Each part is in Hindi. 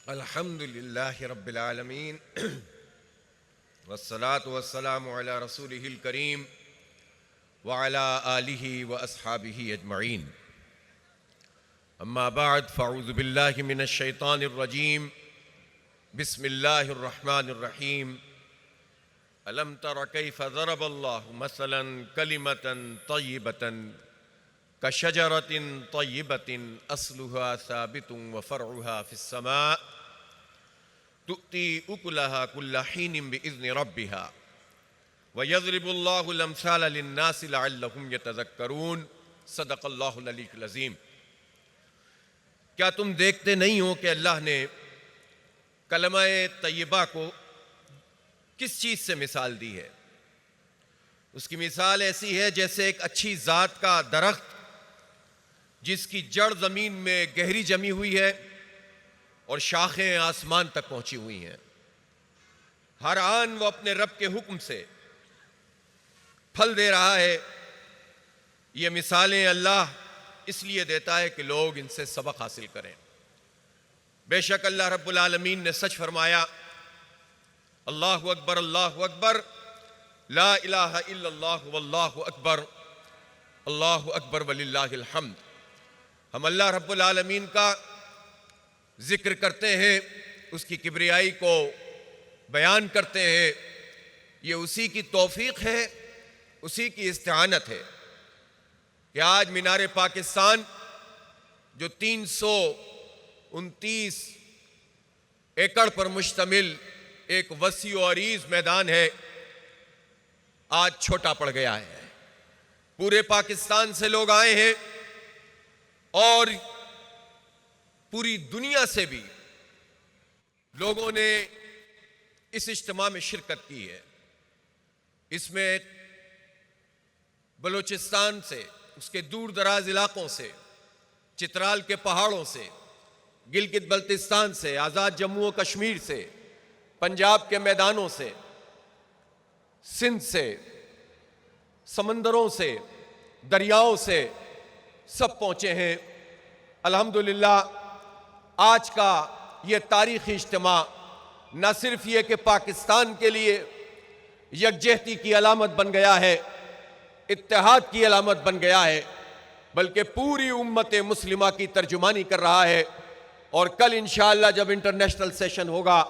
अल्हम्दुलिल्लाहि रब्बिल आलमीन वस्सलातु वस्सलामु अला रसूलिहिल करीम व अला आलिहि व अस्हाबिहि अजमईन। अम्मा बाद फ़अऊज़ु बिल्लाहि मिनश शैतानिर रजीम। बिस्मिल्लाहिर रहमानिर रहीम। अलम तर कैफ़ ज़रबल्लाहु मसलन कलिमतन तय्यिबतन कशजरतिन तय्यिबतिन अस्लुहा साबितुन व फ़रउहा फ़िस्समा तुअती उकुलहा कुल्ला हीनिन बिइज़्नि रब्बिहा व यज़रिबुल्लाहुल अम्साला लिन्नासि लअल्लहुम यतज़क्करून। सदक़ल्लाहुल अलीयुल अज़ीम। क्या तुम देखते नहीं हो कि अल्लाह ने कलमा-ए तय्यबा को किस चीज़ से मिसाल दी है? उसकी मिसाल ऐसी है जैसे एक अच्छी ज़ात का दरख्त जिसकी जड़ ज़मीन में गहरी जमी हुई है और शाखें आसमान तक पहुंची हुई हैं। हर आन वो अपने रब के हुक्म से फल दे रहा है। ये मिसालें अल्लाह इसलिए देता है कि लोग इनसे सबक हासिल करें। बेशक अल्लाह रब्बुल आलमीन ने सच फरमाया, अल्लाहु अकबर ला इलाहा इल्लल्लाहु वल्लाहु अकबर वलिल्लाहिल हम्द। हम अल्लाह रब्बुल आलमीन का जिक्र करते हैं, उसकी किब्रियाई को बयान करते हैं। ये उसी की तौफीक है, उसी की इस्तिआनत है कि आज मीनार पाकिस्तान जो 329 एकड़ पर मुश्तमिल एक वसी और अरीज मैदान है, आज छोटा पड़ गया है। पूरे पाकिस्तान से लोग आए हैं और पूरी दुनिया से भी लोगों ने इस इज्तिमा में शिरकत की है। इसमें बलूचिस्तान से, उसके दूर दराज इलाकों से, चित्राल के पहाड़ों से, गिलगित बल्तिस्तान से, आज़ाद जम्मू और कश्मीर से, पंजाब के मैदानों से, सिंध से, समंदरों से, दरियाओं से सब पहुंचे हैं। अल्हम्दुलिल्लाह आज का ये तारीख़ी इज्तिमा न सिर्फ ये कि पाकिस्तान के लिए यकजहती की अलामत बन गया है, इत्तेहाद की अलामत बन गया है, बल्कि पूरी उम्मत मुस्लिमा की तर्जुमानी कर रहा है। और कल इंशाअल्लाह जब इंटरनेशनल सेशन होगा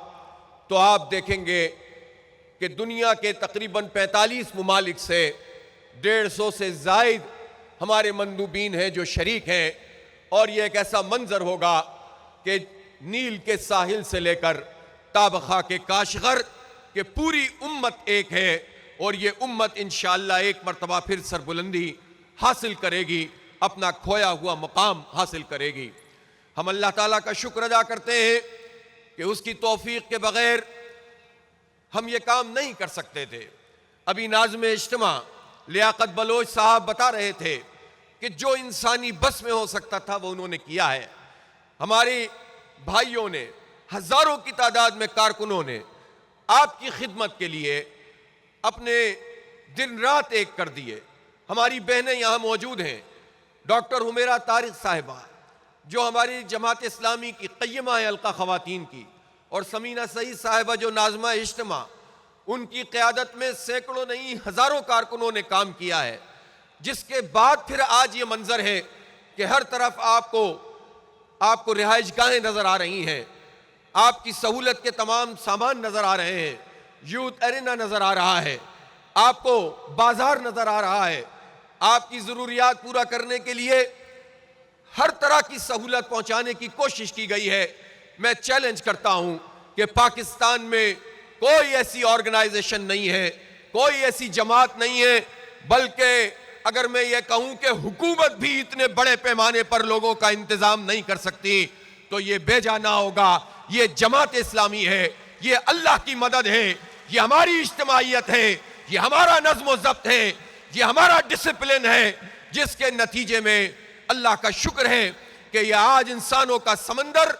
तो आप देखेंगे कि दुनिया के तकरीबन 45 ममालिक से 150 से ज़ायद हमारे मंदूबीन हैं जो शरीक हैं। और ये एक ऐसा मंजर होगा कि नील के साहिल से लेकर ताबखा के काशगर के पूरी उम्मत एक है और ये उम्मत इंशाअल्लाह एक मरतबा फिर सरबुलंदी हासिल करेगी, अपना खोया हुआ मुकाम हासिल करेगी। हम अल्लाह ताला का शुक्र अदा करते हैं कि उसकी तौफीक के बगैर हम ये काम नहीं कर सकते थे। अभी नाज़िम इज्तिमा लियाकत बलोच साहब बता रहे थे कि जो इंसानी बस में हो सकता था वो उन्होंने किया है। हमारे भाइयों ने, हजारों की तादाद में कारकुनों ने आपकी खिदमत के लिए अपने दिन रात एक कर दिए। हमारी बहनें यहाँ मौजूद हैं, डॉक्टर हुमेरा तारिक साहिबा जो हमारी जमात इस्लामी की क़य्यमा है अलका ख़वातीन की, और समीना सईद साहिबा जो नाज़िमा इज्तिमा, उनकी क़यादत में सैकड़ों नहीं हज़ारों कारकुनों ने काम किया है। जिसके बाद फिर आज ये मंजर है कि हर तरफ आपको रिहाइशगाहें नज़र आ रही हैं, आपकी सहूलत के तमाम सामान नज़र आ रहे हैं, यूथ एरिना नज़र आ रहा है, आपको बाजार नज़र आ रहा है। आपकी ज़रूरियात पूरा करने के लिए हर तरह की सहूलत पहुंचाने की कोशिश की गई है। मैं चैलेंज करता हूं कि पाकिस्तान में कोई ऐसी ऑर्गेनाइजेशन नहीं है, कोई ऐसी जमात नहीं है, बल्कि अगर मैं ये कहूं कि हुकूमत भी इतने बड़े पैमाने पर लोगों का इंतजाम नहीं कर सकती तो ये बेजाना होगा। ये जमात इस्लामी है, ये अल्लाह की मदद है, ये हमारी इज्तिमाइयत है, ये हमारा नज़्म ज़ब्त है, ये हमारा डिसिप्लिन है, जिसके नतीजे में अल्लाह का शुक्र है कि ये आज इंसानों का समंदर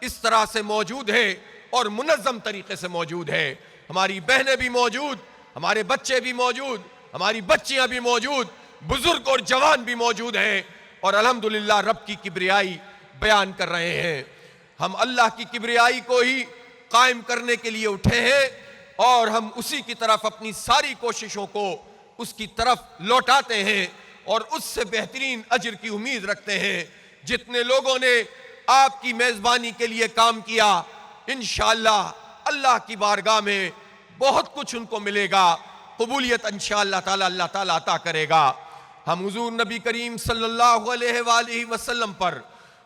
इस तरह से मौजूद है और मुनज़्ज़म तरीके से मौजूद है। हमारी बहनें भी मौजूद, हमारे बच्चे भी मौजूद, हमारी बच्चियां भी मौजूद, बुजुर्ग और जवान भी मौजूद हैं और अल्हम्दुलिल्लाह रब की किब्रियाई बयान कर रहे हैं। हम अल्लाह की किबरियाई को ही कायम करने के लिए उठे हैं और हम उसी की तरफ अपनी सारी कोशिशों को उसकी तरफ लौटाते हैं और उससे बेहतरीन अजर की उम्मीद रखते हैं। जितने लोगों ने आपकी मेजबानी के लिए काम किया, इंशाअल्लाह अल्लाह की बारगाह में बहुत कुछ उनको मिलेगा, कबूलियत इंशाअल्लाह ताला अल्लाह ताला अता करेगा। हम हुजूर नबी करीम सल्लल्लाहु अलैहि वसल्लम पर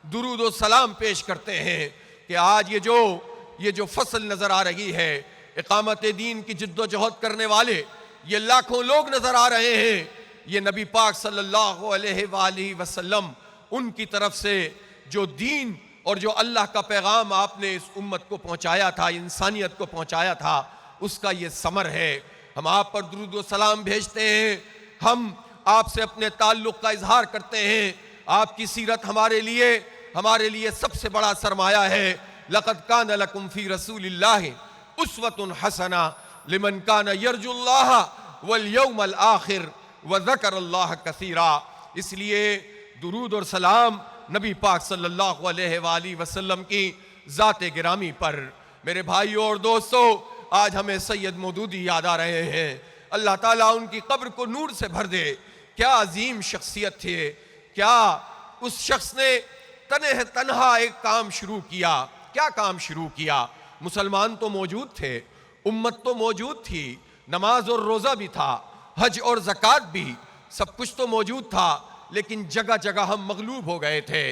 दुरूद व सलाम पेश करते हैं कि आज ये जो फसल नजर आ रही है, इकामत दीन की जिद्दोजहद करने वाले ये लाखों लोग नजर आ रहे हैं, ये नबी पाक सल्लल्लाहु अलैहि वसल्लम उनकी तरफ से जो दीन और जो अल्लाह का पैगाम आपने इस उम्मत को पहुंचाया था, इंसानियत को पहुंचाया था, उसका ये समर है। हम आप पर दुरूद व सलाम भेजते हैं, हम आपसे अपने ताल्लुक़ का इजहार करते हैं। आपकी सीरत हमारे लिए सबसे बड़ा सरमाया है। लक़द कान लकुम फ़ी रसूलिल्लाहि उस्वतुन हसना लिमन कान यरजुल्लाह वल यौमल आखिर व ज़करल्लाह कसीरा। इसलिए दुरूद और सलाम नबी पाक सल्लल्लाहु अलैहि वसल्लम की ज़ात गिरामी पर। मेरे भाइयों और दोस्तों, आज हमें सैयद मौदूदी याद आ रहे हैं। अल्लाह ताला उनकी कब्र को नूर से भर दे। क्या अजीम शख्सियत थे, क्या उस शख्स ने तन्हा एक काम शुरू किया। क्या काम शुरू किया? मुसलमान तो मौजूद थे, उम्मत तो मौजूद थी, नमाज और रोज़ा भी था, हज और ज़कात भी, सब कुछ तो मौजूद था, लेकिन जगह जगह हम मगलूब हो गए थे।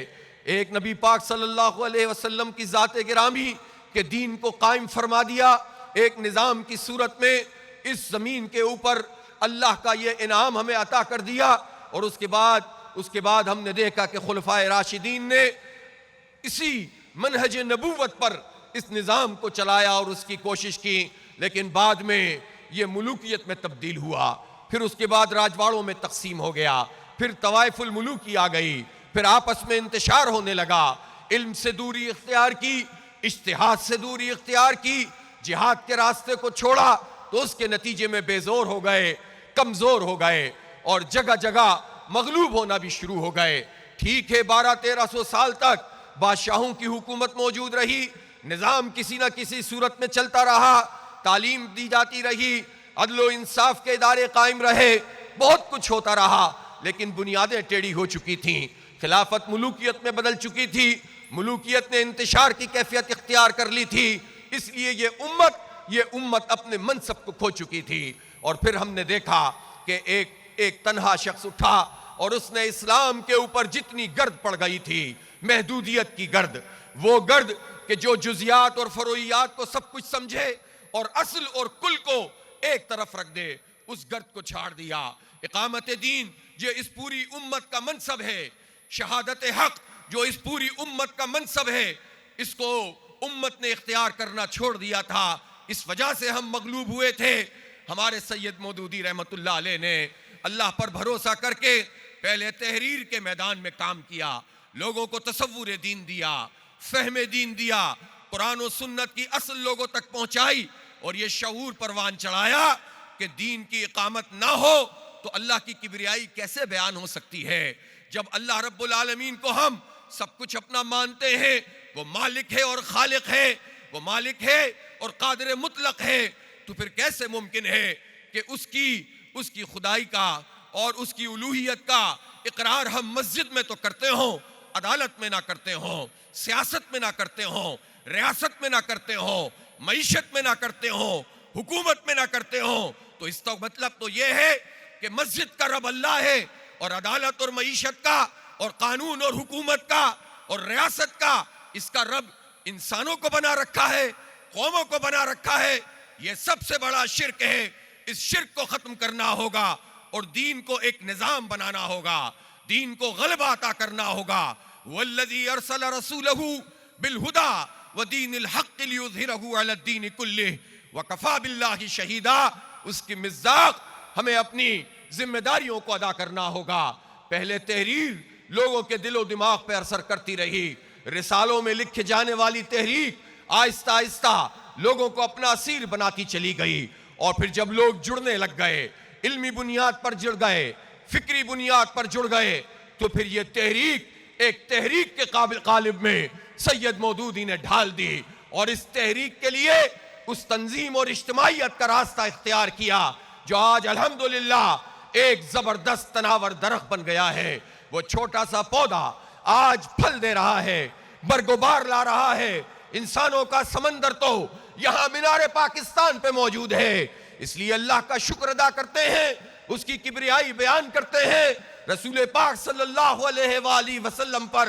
एक नबी पाक सल्लल्लाहु अलैहि वसल्लम की ज़ात गिरामी के दीन को कायम फरमा दिया, एक निज़ाम की सूरत में इस ज़मीन के ऊपर अल्लाह का ये इनाम हमें अता कर दिया। और उसके बाद हमने देखा कि खुलफाए राशिदीन ने इसी मनहज नबूवत पर इस निज़ाम को चलाया और उसकी कोशिश की, लेकिन बाद में ये मुलूकियत में तब्दील हुआ, फिर उसके बाद राजवाड़ों में तकसीम हो गया, फिर तवाइफुल मुलूकी आ गई, फिर आपस में इंतशार होने लगा, इल्म से दूरी इख्तियार की, इज्तिहाद से दूरी इख्तियार की, जिहाद के रास्ते को छोड़ा तो उसके नतीजे में बेजोर हो गए, कमजोर हो गए और जगह जगह मगलूब होना भी शुरू हो गए। ठीक है, 1200-1300 साल तक बादशाहों की हुकूमत मौजूद रही, निज़ाम किसी न किसी सूरत में चलता रहा, तालीम दी जाती रही, अदलो इंसाफ के इदारे कायम रहे, बहुत कुछ होता रहा, लेकिन बुनियादें टेढ़ी हो चुकी थीं। खिलाफत मुलूकियत में बदल चुकी थी, मुलूकियत ने इंतशार की कैफियत इख्तियार कर ली थी, इसलिए ये उम्मत अपने मनसब को खो चुकी थी। और फिर हमने देखा कि एक तन्हा शख्स उठा और उसने इस्लाम के ऊपर जितनी गर्द पड़ गई थी, महदूदियत की गर्द, वो गर्द कि जो जुजियात और फरोइयात को सब कुछ समझे और असल और कुल को एक तरफ रख दे, उस गर्द को छाड़ दिया। इकामत दीन जो इस पूरी उम्मत का मनसब है, शहादत हक जो इस पूरी उम्मत का मनसब है, इसको उम्मत ने इख्तियार करना छोड़ दिया था। इस वजह से हम मगलूब हुए थे। हमारे सैयद मौदूदी रहमतुल्लाह अलैह ने अल्लाह पर भरोसा करके पहले तहरीर के मैदान में काम किया, लोगों को तसव्वुर दीन दिया, फहम दीन दिया, कुरान और सुन्नत की असल लोगों तक पहुंचाई और ये शऊर परवान चढ़ाया कि दीन की इकामत ना हो तो अल्लाह की किबरियाई कैसे बयान हो सकती है। जब अल्लाह रब्बुल आलमीन को हम सब कुछ अपना मानते हैं, वो मालिक है और खालिक है, वो मालिक है और कादिर मुतलक है, तो फिर कैसे मुमकिन है कि उसकी खुदाई का और उसकी उलूहियत का इकरार हम मस्जिद में तो करते हों, अदालत में ना करते हों, सियासत में ना करते हों, रियासत में ना करते हों, मईशत में ना करते हों, हुकूमत में ना करते हों, तो इसका मतलब तो यह है कि मस्जिद का रब अल्लाह है और अदालत और मईशत का और कानून और हुकूमत का और रियासत का इसका रब इंसानों को बना रखा है, कौमों को बना रखा है। यह सबसे बड़ा शिर्क है। इस शिर्क को खत्म करना होगा और दीन को एक निजाम बनाना होगा, दीन को गलबा अता करना होगा। वल्लज़ी अरसल रसूलहू बिलहुदा व दीनिल हक़्क़ लियुज़हिरहू अला दीन कुल्लिहि व कफ़ा बिल्लाहि शहीदा। उसकी मिज़ाक़ हमें अपनी जिम्मेदारियों को अदा करना होगा। पहले तहरीर लोगों के दिलो दिमाग पर असर करती रही, रिसालों में लिखे जाने वाली तहरीक आहिस्ता आहिस्ता लोगों को अपना असीर बनाती चली गई और फिर जब लोग जुड़ने लग गए, इल्मी बुनियाद पर जुड़ गए, फिक्री बुनियाद पर जुड़ गए, तो फिर ये तहरीक एक तहरीक के काबिल कालिब में सैयद मौदूदी ने ढाल दी और इस तहरीक के लिए उस तंजीम और इज्तिमाइयत का रास्ता इख्तियार किया जो आज अल्हम्दुलिल्लाह एक जबरदस्त तनावर दरख्त बन गया है। वो छोटा सा पौधा आज फल दे रहा है, बरगुबार ला रहा है। इंसानों का समंदर तो यहां मीनारे पाकिस्तान पे मौजूद है। इसलिए अल्लाह का शुक्र अदा करते हैं, उसकी किबरियाई बयान करते हैं, रसूल पाक सल्लल्लाहु अलैहि वसल्लम पर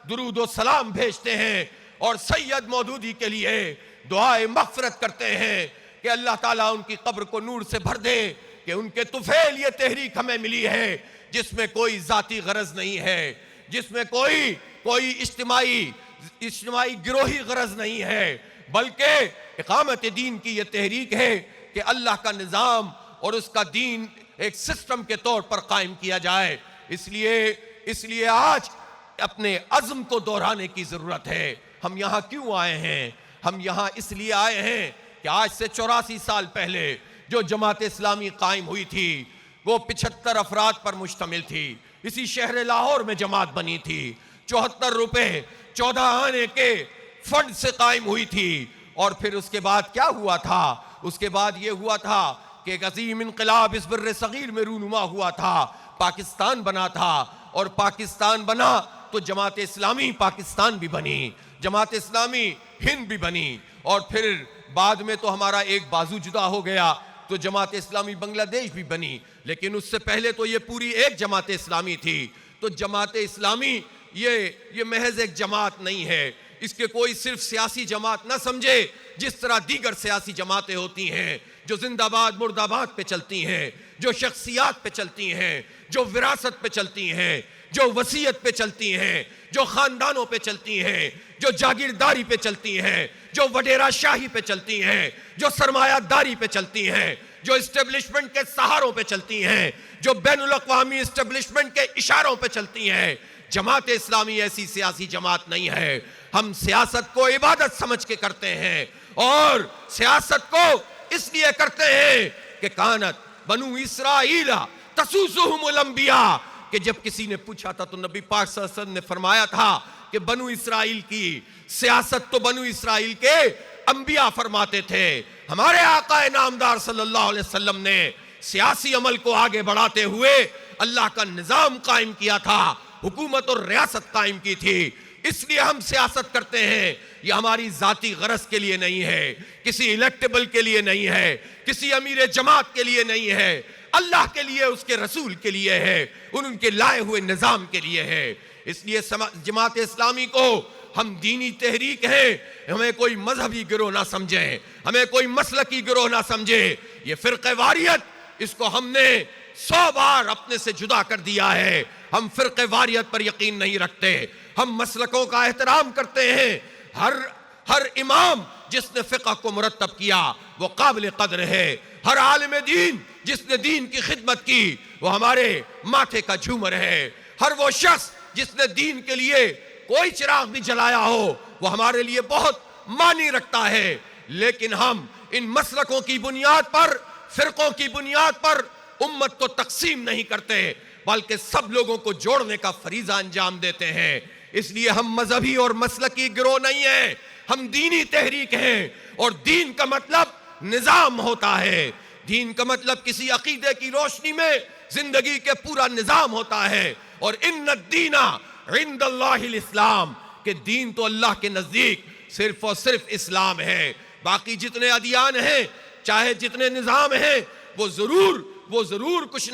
दुरूद और सलाम भेजते हैं और सैयद मौदूदी के लिए दुआए मग़फ़िरत करते हैं कि अल्लाह ताला उनकी कब्र को नूर से भर दे, कि उनके तुफैल ये तहरीक हमें मिली है जिसमें कोई जाती गरज नहीं है, जिसमें कोई इज्तिमाई गिरोही गरज नहीं है, बल्कि इकामत दीन की ये तहरीक है कि अल्लाह का निज़ाम और उसका दीन एक सिस्टम के तौर पर कायम किया जाए। इसलिए आज अपने अज़्म को दोहराने की ज़रूरत है। हम यहाँ क्यों आए हैं? हम यहाँ इसलिए आए हैं कि आज से 84 साल पहले जो जमात इस्लामी कायम हुई थी वो 75 अफराद पर मुश्तमिल थी। इसी शहर लाहौर में जमात बनी थी। 74 रुपए 14 आने के फंड से कायम हुई थी। और फिर उसके बाद क्या हुआ था? उसके बाद ये हुआ था कि एक अजीम इनकलाब इस बर्रे सगीर में रूनुमा हुआ था, पाकिस्तान बना था। और पाकिस्तान बना तो जमात इस्लामी पाकिस्तान भी बनी, जमात इस्लामी हिंद भी बनी। और फिर बाद में तो हमारा एक बाजू जुदा हो गया तो जमात इस्लामी बांग्लादेश भी बनी। लेकिन उससे पहले तो ये पूरी एक जमात इस्लामी थी। तो जमात इस्लामी ये महज एक जमात नहीं है, इसके कोई सिर्फ सियासी जमात ना समझे, जिस तरह दीगर सियासी जमातें होती हैं जो जिंदाबाद मुर्दाबाद पे चलती हैं, जो शख्सियात पे चलती हैं, जो विरासत पे चलती हैं, जो वसीयत पे चलती हैं, जो खानदानों पे चलती हैं, जो जागीरदारी पे चलती हैं, जो वडेरा शाही पे चलती हैं, जो सरमायादारी पे चलती हैं, जो इस्टेब्लिशमेंट के सहारों पे चलती हैं, जो बैनुल अक़वामी इस्टेब्लिशमेंट के इशारों पे चलती हैं। जमात इस्लामी ऐसी सियासी जमात नहीं है। हम सियासत को इबादत समझ के करते हैं और सियासत को इसलिए करते हैं कि कानत बनु इसराइल तसूसुहुमुल अंबिया, कि जब किसी ने पूछा था तो नबी पाक सल्लल्लाहु अलैहि वसल्लम ने फरमाया था कि बनु इसराइल की सियासत तो बनु इसराइल के अंबिया फरमाते थे। हमारे आका नामदार सल्लल्लाहु अलैहि वसल्लम ने सियासी अमल को आगे बढ़ाते हुए अल्लाह का निजाम कायम किया था, हुकूमत और रियासत कायम की थी। इसलिए हम सियासत करते हैं। यह हमारी जाती गरज के लिए नहीं है, किसी इलेक्टेबल के लिए नहीं है, किसी अमीर जमात के लिए नहीं है, अल्लाह के लिए, उसके रसूल के लिए है, उनके लाए हुए निजाम के लिए है। इसलिए जमात इस्लामी को हम दीनी तहरीक है, हमें कोई मजहबी गिरोह ना समझे, हमें कोई मसलकी गिरोह ना समझे। ये फिरक़े वारियत, इसको हमने 100 बार अपने से जुदा कर दिया है। हम फिरक़े वारियत पर यकीन नहीं रखते, हम मसलकों का एहतराम करते हैं। हर इमाम जिसने फ़िक़्ह को मुरत्तब किया वो काबिल क़द्र है। हर आलिम दीन जिसने दीन की खिदमत की वो हमारे माथे का झूमर है। हर वो शख्स जिसने दीन के लिए कोई चिराग भी जलाया हो वो हमारे लिए बहुत मानी रखता है। लेकिन हम इन मसलकों की बुनियाद पर, फिरकों की बुनियाद पर उम्मत को तकसीम नहीं करते, बल्कि सब लोगों को जोड़ने का फरीजा अंजाम देते हैं। इसलिए हम मजहबी और मसलकी गिरोह नहीं है, हम दीनी तहरीक हैं। और दीन का मतलब निजाम होता है, दीन का मतलब किसी अकीदे की रोशनी में जिंदगी के पूरा निजाम होता है। और इन्ना दीना इंदल्लाहिल इस्लाम, के दीन तो अल्लाह के नजदीक सिर्फ और सिर्फ इस्लाम है। बाकी जितने अदियान हैं, चाहे जितने निजाम हैं, वो जरूर कुछ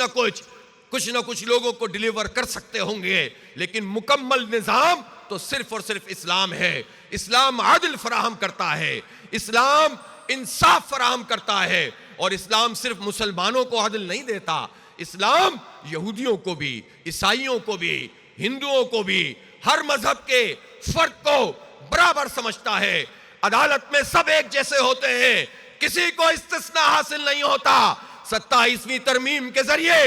ना कुछ लोगों को डिलीवर कर सकते होंगे, लेकिन मुकम्मल निजाम तो सिर्फ और सिर्फ इस्लाम है। इस्लाम आदिल फराहम करता है, इस्लाम इंसाफ फराहम करता है। और इस्लाम सिर्फ मुसलमानों को आदिल नहीं देता, इस्लाम यहूदियों को भी, ईसाइयों को भी, हिंदुओं को भी, हर मजहब के फर्द को बराबर समझता है। अदालत में सब एक जैसे होते हैं, किसी को इस्तिस्ना हासिल नहीं होता। 27वीं तरमीम के जरिए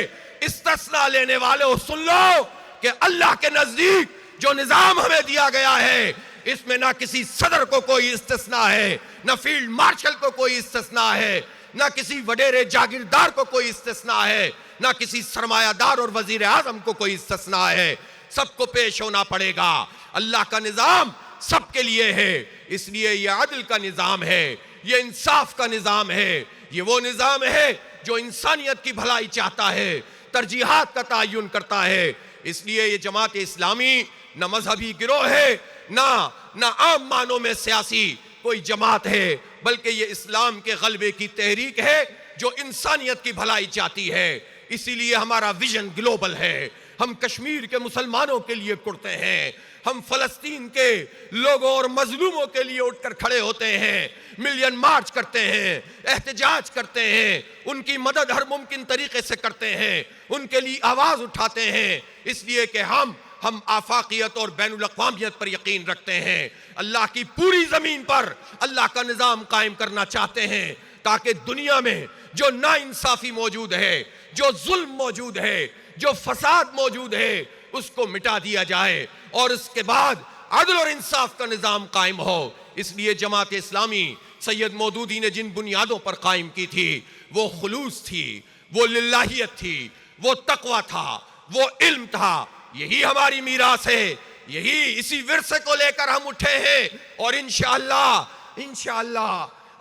इस्तिस्ना लेने वाले हो सुन लो कि अल्लाह के नजदीक जो निजाम हमें दिया गया है इसमें ना किसी सदर को कोई इस्तिस्ना है, ना फील्ड मार्शल को कोई इस्तिस्ना है, ना किसी वडेरे जागीरदार को कोई इस्तिस्ना है, ना किसी सरमायादार और वजीर आजम को कोई इस्तिस्ना है। सबको पेश होना पड़ेगा। अल्लाह का निजाम सबके लिए है। इसलिए ये अदल का निज़ाम है, ये इंसाफ का निज़ाम है, ये वो निज़ाम है जो इंसानियत की भलाई चाहता है, तरजीहात का तयन करता है। इसलिए ये जमात इस्लामी न मजहबी गिरोह है, ना आम मानों में सियासी कोई जमात है, बल्कि ये इस्लाम के गलबे की तहरीक है जो इंसानियत की भलाई चाहती है। इसीलिए हमारा विजन ग्लोबल है। हम कश्मीर के मुसलमानों के लिए कुड़ते हैं, हम फलस्तीन के लोगों और मजलूमों के लिए उठकर खड़े होते हैं, मिलियन मार्च करते हैं, एहतजाज करते हैं, उनकी मदद हर मुमकिन तरीके से करते हैं, उनके लिए आवाज उठाते हैं। इसलिए कि हम आफाकियत और बैनुल अक़वामियत पर यकीन रखते हैं। अल्लाह की पूरी जमीन पर अल्लाह का निज़ाम कायम करना चाहते हैं, ताकि दुनिया में जो नाइंसाफी मौजूद है, जो जुल्म मौजूद है, जो फसाद मौजूद है, उसको मिटा दिया जाए और उसके बाद अदल और इंसाफ का निज़ाम कायम हो। इसलिए जमात इस्लामी सैयद मौदूदी ने जिन बुनियादों पर कायम की थी, वो खुलूस थी, वो लिल्लाहियत थी, वो तकवा था, वो इल्म था। यही हमारी मीरास है, यही इसी विरसे को लेकर हम उठे हैं और इंशाअल्लाह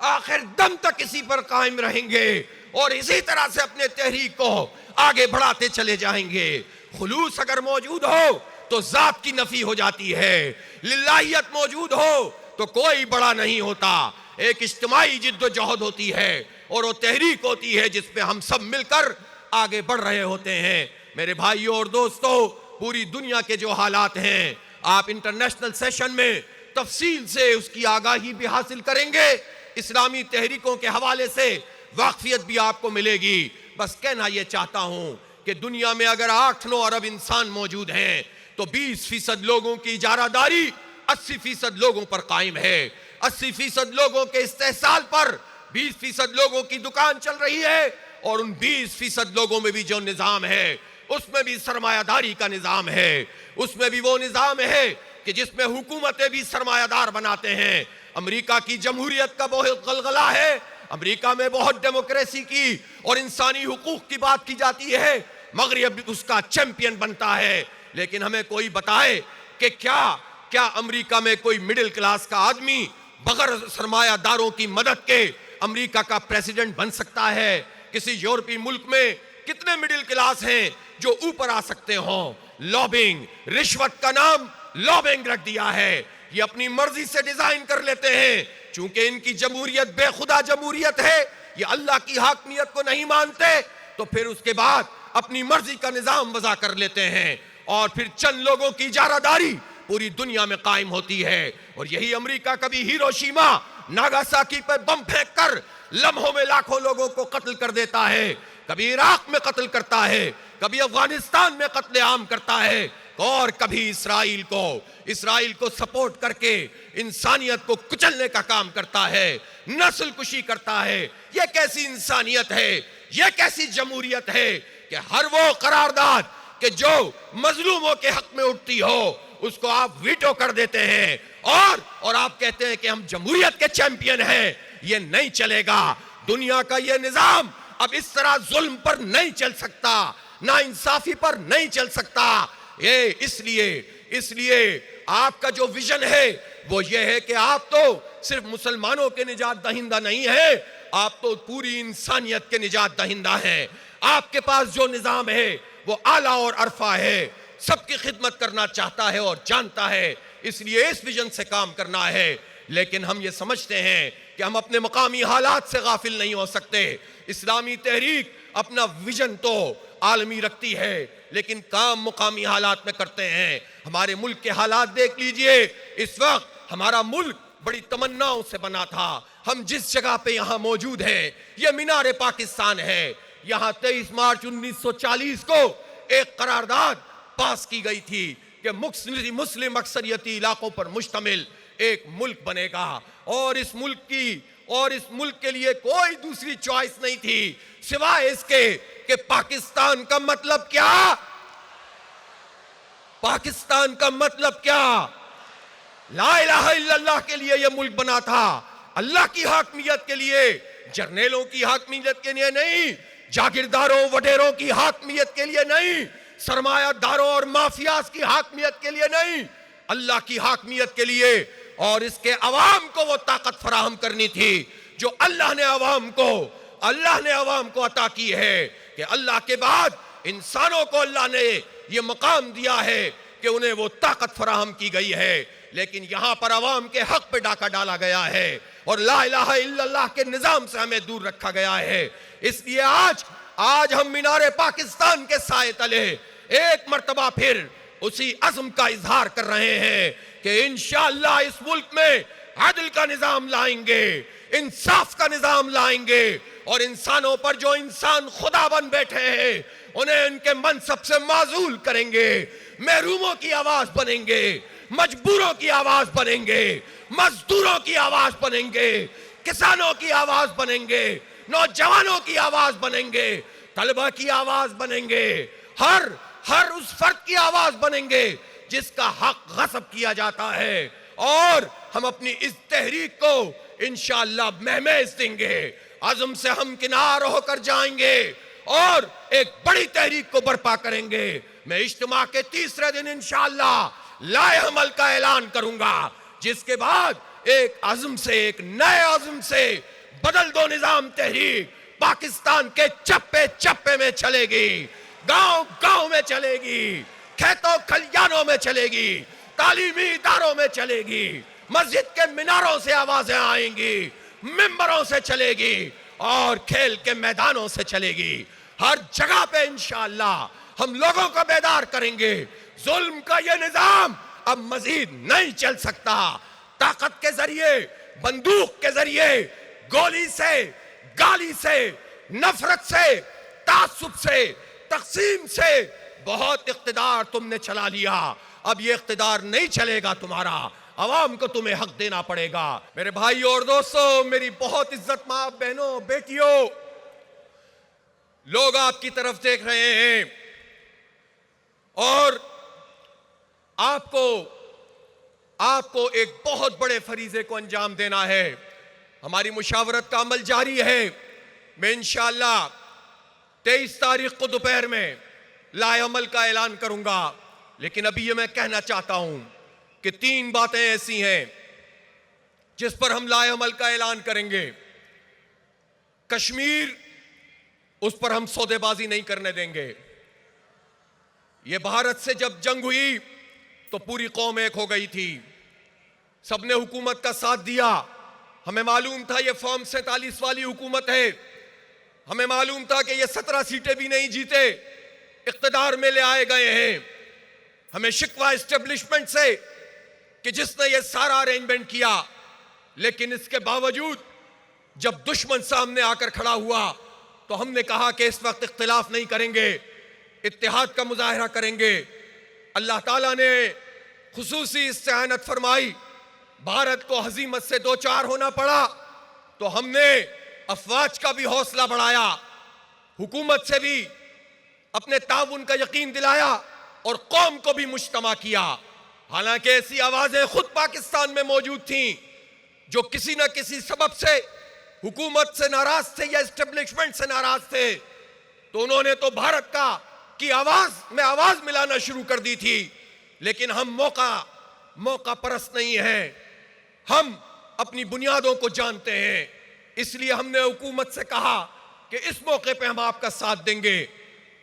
आखिर दम तक इसी पर कायम रहेंगे और इसी तरह से अपने तहरीक को आगे बढ़ाते चले जाएंगे। खुलूस अगर मौजूद हो तो जात की नफी हो जाती है, लिल्लाहियत मौजूद हो तो कोई बड़ा नहीं होता। एक इज्तिमाई जिद्दोजहद होती है और वो तहरीक होती है जिसपे हम सब मिलकर आगे बढ़ रहे होते हैं। मेरे भाइयों और दोस्तों, पूरी दुनिया के जो हालात हैं, आप इंटरनेशनल सेशन में तफसील से उसकी आगाही भी हासिल करेंगे, इस्लामी तहरीकों के हवाले से वाकफियत भी आपको मिलेगी। बस कहना यह चाहता हूं कि दुनिया में अगर 8-9 अरब इंसान मौजूद हैं तो 20% लोगों की इजारादारी 80% लोगों पर कायम है। 80% लोगों के इस्तेहसाल पर 20% लोगों की दुकान चल रही है और उन 20% लोगों में भी जो निज़ाम है उसमें भी सरमायादारी का निज़ाम है। उसमें भी वो निज़ाम है कि जिसमें हुकूमतें भी सरमायादार बनाते हैं। अमेरिका की जमहूरियत का बहुत गलगला है, अमेरिका में बहुत डेमोक्रेसी की और इंसानी हुकूक की बात की जाती है, मगरिब उसका चैंपियन बनता है। लेकिन हमें कोई बताए कि क्या अमेरिका में कोई मिडिल क्लास का आदमी बगैर सरमायादारों की मदद के अमेरिका का प्रेसिडेंट बन सकता है? किसी यूरोपीय मुल्क में कितने मिडिल क्लास हैं जो ऊपर आ सकते हो? लॉबिंग, रिश्वत का नाम लॉबिंग रख दिया है। ये अपनी मर्जी से डिजाइन कर लेते हैं, चूंकि इनकी जमहूरियत बेखुदा जमहूरियत है, ये अल्लाह की हाकमियत को नहीं मानते, तो फिर उसके बाद अपनी मर्जी का निजाम वज़ा कर लेते हैं और फिर चंद लोगों की इजारादारी पूरी दुनिया में कायम होती है। और यही अमेरिका कभी हिरोशिमा नागासाकी पर बम फेंक कर लम्हों में लाखों लोगों को कत्ल कर देता है, कभी इराक में कत्ल करता है, कभी अफगानिस्तान में कत्ले आम करता है और कभी इसराइल को सपोर्ट करके इंसानियत को कुचलने का काम करता है, नस्ल कुशी करता है। यह कैसी इंसानियत है, यह कैसी जमहूरियत है कि हर वो करारदाद कि जो मजलूमों के हक में उठती हो उसको आप वीटो कर देते हैं और आप कहते हैं कि हम जमहूरियत के चैंपियन हैं। यह नहीं चलेगा। दुनिया का यह निजाम अब इस तरह जुल्म पर नहीं चल सकता, ना इंसाफी पर नहीं चल सकता। ये इसलिए आपका जो विजन है वो ये है कि आप तो सिर्फ मुसलमानों के निजात दहिंदा नहीं है, आप तो पूरी इंसानियत के निजात दहिंदा हैं। आपके पास जो निजाम है वो आला और अरफा है, सबकी खिदमत करना चाहता है और जानता है, इसलिए इस विजन से काम करना है। लेकिन हम ये समझते हैं कि हम अपने मकामी हालात से गाफिल नहीं हो सकते। इस्लामी तहरीक अपना विजन तो आलमी रखती है, लेकिन काम मुकामी हालात में करते हैं। हमारे मुल्क के हालात देख लीजिए। इस वक्त हमारा मुल्क बड़ी तमन्नाओं से बना था। हम जिस जगह पे यहाँ मौजूद हैं, यह मीनार पाकिस्तान है। यहाँ 23 मार्च 1940 को एक करारदाद पास की गई थी कि मुस्लिम अक्सरियती इलाकों पर मुश्तमिल एक मुल्क बनेगा और इस मुल्क के लिए कोई दूसरी चॉइस नहीं थी सिवाय इसके कि पाकिस्तान का मतलब क्या? पाकिस्तान का मतलब क्या? ला इलाहा इल्लल्लाह के लिए यह मुल्क बना था, अल्लाह की हाकमियत के लिए, जर्नेलों की हाकमियत के लिए नहीं, जागीरदारों वडेरों की हाकमियत के लिए नहीं, सरमायादारों और माफियाज की हाकमियत के लिए नहीं, अल्लाह की हाकमियत के लिए, और इसके अवाम को वो ताकत फराहम करनी थी जो अल्लाह ने अवाम को अता की है कि अल्लाह के बाद इंसानों को अल्लाह ने ये मकाम दिया है कि उन्हें वो ताकत फराहम की गई है। लेकिन यहां पर अवाम के हक पे डाका डाला गया है और ला इलाहा इल्लल्लाह के निजाम से हमें दूर रखा गया है। इसलिए आज हम मीनारे पाकिस्तान के साए तले एक मर्तबा फिर उसी अज़्म का इजहार कर रहे हैं कि इंशाअल्लाह इस मुल्क में अदल का निजाम लाएंगे, इंसाफ का निजाम लाएंगे, और इंसानों पर जो इंसान खुदा बन बैठे हैं उन्हें उनके मनसब से माजूल करेंगे, महरूमों की आवाज बनेंगे, मजबूरों की आवाज बनेंगे, मजदूरों की आवाज बनेंगे, किसानों की आवाज बनेंगे, नौजवानों की आवाज बनेंगे, तलबा की आवाज बनेंगे, हर उस फर्द की आवाज बनेंगे जिसका हक गस्ब किया जाता है। और हम अपनी इस तहरीक को इंशाअल्लाह महमेज देंगे, अज़म से हम किनार होकर जाएंगे और एक बड़ी तहरीक को बर्पा करेंगे। मैं इज्तिमा के तीसरे दिन इंशाअल्लाह लाए अमल का ऐलान करूंगा, जिसके बाद एक अज़म से, एक नए अज़म से बदल दो निजाम तहरीक पाकिस्तान के चप्पे चप्पे में चलेगी, गांव गांव में चलेगी, खेतों खलियानों में चलेगी, तालीमी इदारों में चलेगी, मस्जिद के मीनारों से आवाजें आएंगी, मिंबरों से चलेगी और खेल के मैदानों से चलेगी। हर जगह पे इंशाअल्लाह हम लोगों को बेदार करेंगे। जुल्म का ये निजाम अब मजीद नहीं चल सकता। ताकत के जरिए, बंदूक के जरिए, गोली से, गाली से, नफरत से, तासुब से, तकसीम से बहुत इख्तिदार तुमने चला लिया। अब ये इख्तिदार नहीं चलेगा तुम्हारा, अवाम को तुम्हें हक देना पड़ेगा। मेरे भाई और दोस्तों, मेरी बहुत इज्जत मां बहनों बेटियों, लोग आपकी तरफ देख रहे हैं और आपको एक बहुत बड़े फरीजे को अंजाम देना है। हमारी मुशावरत का अमल जारी है। मैं इंशाअल्लाह 23 तारीख को दोपहर में लाए अमल का ऐलान करूंगा। लेकिन अभी ये मैं कहना चाहता हूं कि 3 बातें ऐसी हैं जिस पर हम लाए अमल का ऐलान करेंगे। कश्मीर, उस पर हम सौदेबाजी नहीं करने देंगे। ये भारत से जब जंग हुई तो पूरी कौम एक हो गई थी, सबने हुकूमत का साथ दिया। हमें मालूम था ये फॉर्म 47 वाली हुकूमत है, हमें मालूम था कि ये 17 सीटें भी नहीं जीते, इख्तिदार में ले आए गए हैं। हमें शिकवा एस्टेब्लिशमेंट से कि जिसने ये सारा अरेंजमेंट किया, लेकिन इसके बावजूद जब दुश्मन सामने आकर खड़ा हुआ तो हमने कहा कि इस वक्त इख्तिलाफ नहीं करेंगे, इत्तेहाद का मुजाहरा करेंगे। अल्लाह ताला ने खुसूसी इस्तेआनत फरमाई, भारत को हजीमत से दो चार होना पड़ा तो हमने अफवाज का भी हौसला बढ़ाया, हुकूमत से भी अपने ताउन का यकीन दिलाया और कौम को भी मुज्तमा किया। हालांकि ऐसी आवाजें खुद पाकिस्तान में मौजूद थीं जो किसी न किसी सबब से हुकूमत से नाराज थे या एस्टेब्लिशमेंट से नाराज थे, तो उन्होंने तो भारत की आवाज में आवाज मिलाना शुरू कर दी थी। लेकिन हम मौका परस्त नहीं है, हम अपनी बुनियादों को जानते हैं। इसलिए हमने हुकूमत से कहा कि इस मौके पे हम आपका साथ देंगे।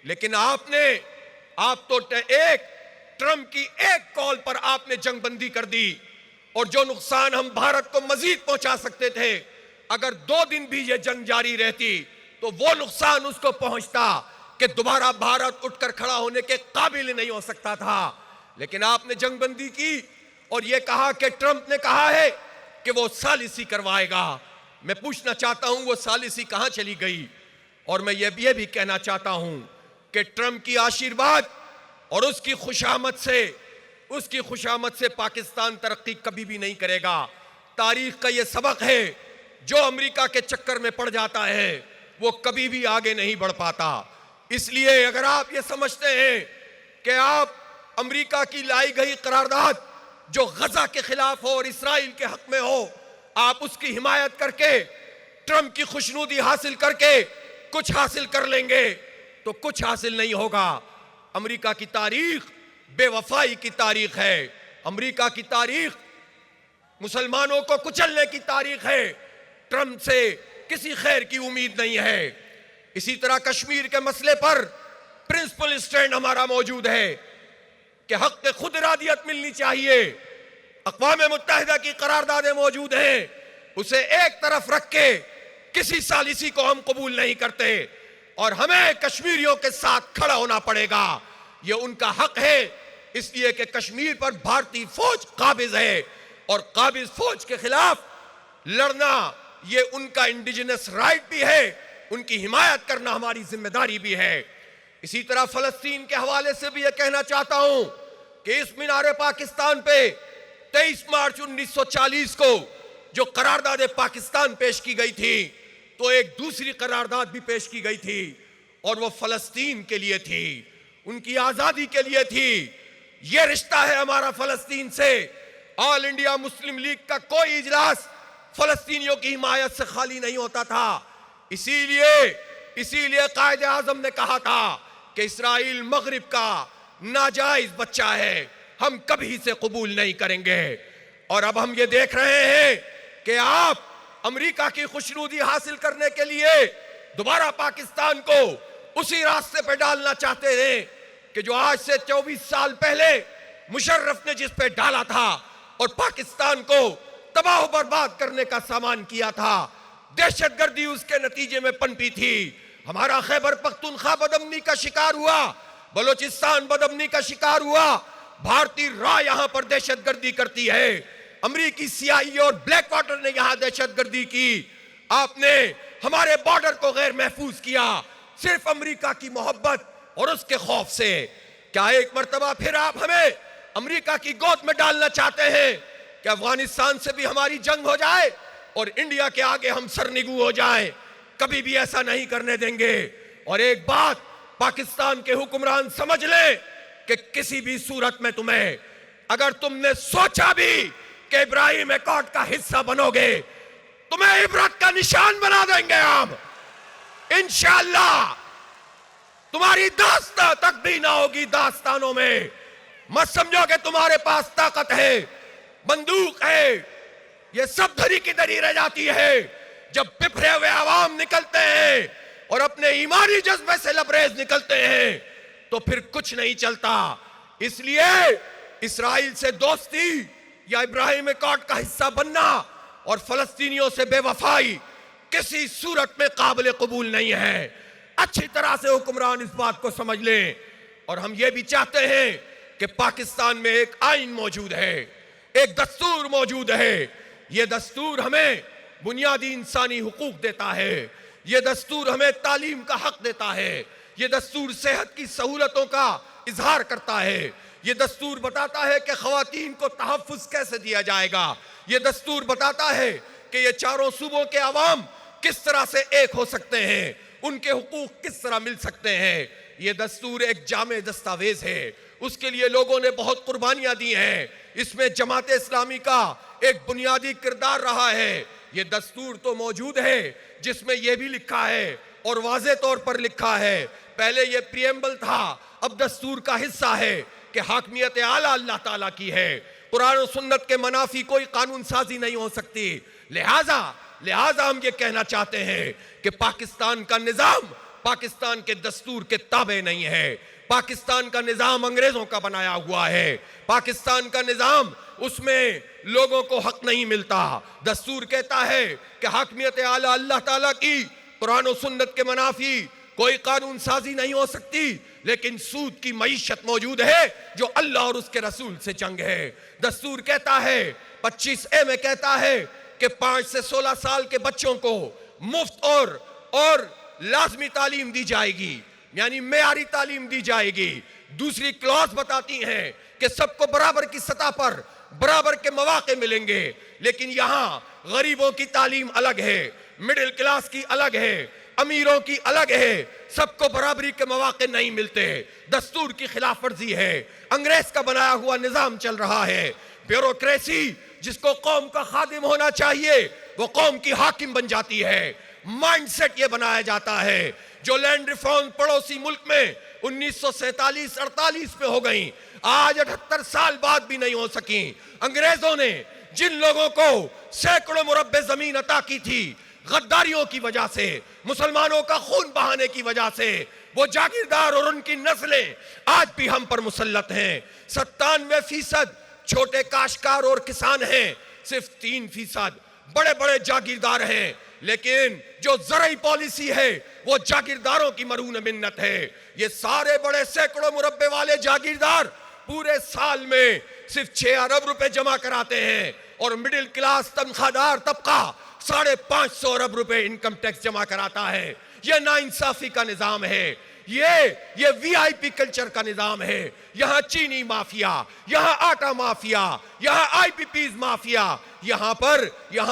लेकिन आप तो एक ट्रंप की एक कॉल पर आपने जंगबंदी कर दी, और जो नुकसान हम भारत को मजीद पहुंचा सकते थे, अगर 2 दिन भी ये जंग जारी रहती तो वो नुकसान उसको पहुंचता कि दोबारा भारत उठकर खड़ा होने के काबिल नहीं हो सकता था। लेकिन आपने जंगबंदी की और ये कहा कि ट्रंप ने कहा है कि वो सालिसी करवाएगा। मैं पूछना चाहता हूं वो सालिसी कहां चली गई? और मैं ये भी कहना चाहता हूं कि ट्रंप की आशीर्वाद और उसकी खुशामद से पाकिस्तान तरक्की कभी भी नहीं करेगा। तारीख का ये सबक है, जो अमेरिका के चक्कर में पड़ जाता है वो कभी भी आगे नहीं बढ़ पाता। इसलिए अगर आप ये समझते हैं कि आप अमेरिका की लाई गई करारदाद जो गजा के खिलाफ हो और इस्राइल के हक में हो, आप उसकी हिमायत करके ट्रंप की खुशनुदी हासिल करके कुछ हासिल कर लेंगे, तो कुछ हासिल नहीं होगा। अमेरिका की तारीख बेवफाई की तारीख है। अमेरिका की तारीख मुसलमानों को कुचलने की तारीख है। ट्रंप से किसी खैर की उम्मीद नहीं है। इसी तरह कश्मीर के मसले पर प्रिंसिपल स्टैंड हमारा मौजूद है कि हक के खुद इरादियत मिलनी चाहिए। अक़वाम मुत्तहिदा की करारदादें मौजूद हैं, उसे एक तरफ रख के किसी सालिसी को हम कबूल नहीं करते और हमें कश्मीरियों के साथ खड़ा होना पड़ेगा। ये उनका हक है, इसलिए कि कश्मीर पर भारतीय फौज काबिज है और काबिज फौज के खिलाफ लड़ना ये उनका इंडिजिनस राइट भी है, उनकी हिमायत करना हमारी जिम्मेदारी भी है। इसी तरह फलस्तीन के हवाले से भी यह कहना चाहता हूं कि इस मीनार पाकिस्तान पे 23 मार्च 1940 को जो करारदाद पाकिस्तान पेश की गई थी, तो एक दूसरी करारदाद भी पेश की गई थी और वो फलस्तीन के लिए थी, उनकी आजादी के लिए थी। ये रिश्ता है हमारा फलस्तीन से। ऑल इंडिया मुस्लिम लीग का कोई इजलास फलस्तीनियों की हिमायत से खाली नहीं होता था। इसीलिए कायदे आजम ने कहा था कि इस्राइल मगरिब का नाजायज बच्चा है, हम कभी इसे कबूल नहीं करेंगे। और अब हम ये देख रहे हैं कि आप अमेरिका की खुशनुदी हासिल करने के लिए दोबारा पाकिस्तान को उसी रास्ते पर डालना चाहते हैं कि जो आज से 24 साल पहले मुशर्रफ ने जिस पे डाला था और पाकिस्तान को तबाह बर्बाद करने का सामान किया था। दहशतगर्दी उसके नतीजे में पनपी थी। हमारा खैबर पख्तूनख्वा बदअमनी का शिकार हुआ, बलोचिस्तान बदअमनी का शिकार हुआ। भारतीय राह यहां पर दहशतगर्दी करती है, अमेरिकी CIA और ब्लैक वाटर ने यहां दहशतगर्दी की। आपने हमारे बॉर्डर को गैर महफूज किया सिर्फ अमेरिका की मोहब्बत और उसके खौफ से। क्या एक मर्तबा फिर आप हमें अमेरिका की गोद में डालना चाहते हैं कि अफगानिस्तान से भी हमारी जंग हो जाए और इंडिया के आगे हम सरनिगू हो जाएं? कभी भी ऐसा नहीं करने देंगे। और एक बात पाकिस्तान के हुक्मरान समझ लें कि किसी भी सूरत में तुम्हें, अगर तुमने सोचा भी कि इब्राहिम एकॉर्ड का हिस्सा बनोगे, तुम्हें इबरत का निशान बना देंगे हम इंशाअल्लाह। तुम्हारी दास्तां तक भी ना होगी दास्तानों में। मत समझो कि तुम्हारे पास ताकत है, बंदूक है, ये सब धरी की धरी रह जाती है जब बिफरे हुए आवाम निकलते हैं और अपने ईमानी जज्बे से लबरेज निकलते हैं तो फिर कुछ नहीं चलता। इसलिए इस्राइल से दोस्ती या इब्राहिम एकॉर्ड का हिस्सा बनना और फलस्तीनियों से बेवफाई किसी सूरत में काबिल कबूल नहीं है। अच्छी तरह से हुक्मरान इस बात को समझ लें। और हम ये भी चाहते हैं कि पाकिस्तान में एक आईन मौजूद है, एक दस्तूर मौजूद है। ये दस्तूर हमें बुनियादी इंसानी हुकूक देता है, ये दस्तूर हमें तालीम का हक देता है, ये दस्तूर सेहत की सहूलतों का इजहार करता है, ये दस्तूर बताता है कि खवातीन को तहफ़्फ़ुज़ कैसे दिया जाएगा, ये दस्तूर बताता है कि ये चारों सूबों के अवाम किस तरह से एक हो सकते हैं, उनके हुकूक किस तरह मिल सकते हैं। ये दस्तूर एक जामे दस्तावेज है, उसके लिए लोगों ने बहुत कुर्बानियां दी हैं। इसमें जमात इस्लामी का एक बुनियादी किरदार रहा है। ये दस्तूर तो मौजूद है जिसमें यह भी लिखा है और वाज़े तौर पर लिखा है, पहले ये प्रियम्बल था, अब दस्तूर का हिस्सा है कि हाकमियत आला अल्लाह ताला की है। कुरान और सुन्नत के मनाफी कोई कानून साजी नहीं हो सकती। लिहाजा हम ये कहना चाहते हैं कि पाकिस्तान का निज़ाम पाकिस्तान के दस्तूर के ताबे नहीं है। पाकिस्तान का निज़ाम अंग्रेजों का बनाया हुआ है। पाकिस्तान का निज़ाम, उसमें लोगों को हक नहीं मिलता। दस्तूर कहता है कि हाकमियत आला अल्लाह ताला की, कुरान और सुन्नत के मनाफी कोई कानून साजी नहीं हो सकती, लेकिन सूद की मईशत मौजूद है जो अल्लाह और उसके रसूल से जंग है। दस्तूर कहता है 25A में कहता है कि 5 से 16 साल के बच्चों को मुफ्त और लाजमी तालीम दी जाएगी, यानी मेयारी तालीम दी जाएगी। दूसरी क्लॉज बताती हैं कि सबको बराबर की सतह पर बराबर के मौके मिलेंगे, लेकिन यहाँ गरीबों की तालीम अलग है, मिडिल क्लास की अलग है, अमीरों की अलग है, सबको बराबरी के मौके नहीं मिलते। दस्तूर की खिलाफ वर्जी है, अंग्रेज का बनाया हुआ निजाम चल रहा है। ब्यूरोक्रेसी जिसको कौम का खादिम होना चाहिए वो कौम की हाकिम बन जाती है। माइंडसेट ये बनाया जाता है जो लैंड रिफॉर्म पड़ोसी मुल्क में 1947-48 में हो गई, आज 78 साल बाद भी नहीं हो सकी। अंग्रेजों ने जिन लोगों को सैकड़ों मुरब्बे जमीन अता की थी, गद्दारियों की वजह से, मुसलमानों का खून बहाने की वजह से, वो जागीरदार और उनकी नस्लें आज भी हम पर मुसल्लत हैं। 97% छोटे काश्तकार और किसान हैं, सिर्फ 3% बड़े बड़े जागीरदार हैं। लेकिन जो ज़राई पॉलिसी है वो जागीरदारों की मरून मिन्नत है। ये सारे बड़े सैकड़ों मुरब्बे वाले जागीरदार पूरे साल में सिर्फ 6 अरब रुपए जमा कराते हैं और मिडिल क्लास तनख्वाहदार तबका 550 अरब रुपए इनकम टैक्स जमा कराता है। यह नाइंसाफी का निजाम है, ये वीआईपी कल्चर का निजाम है। यहां चीनी माफिया, यहां आटा माफिया, यहां आईपीपीज माफिया, यहां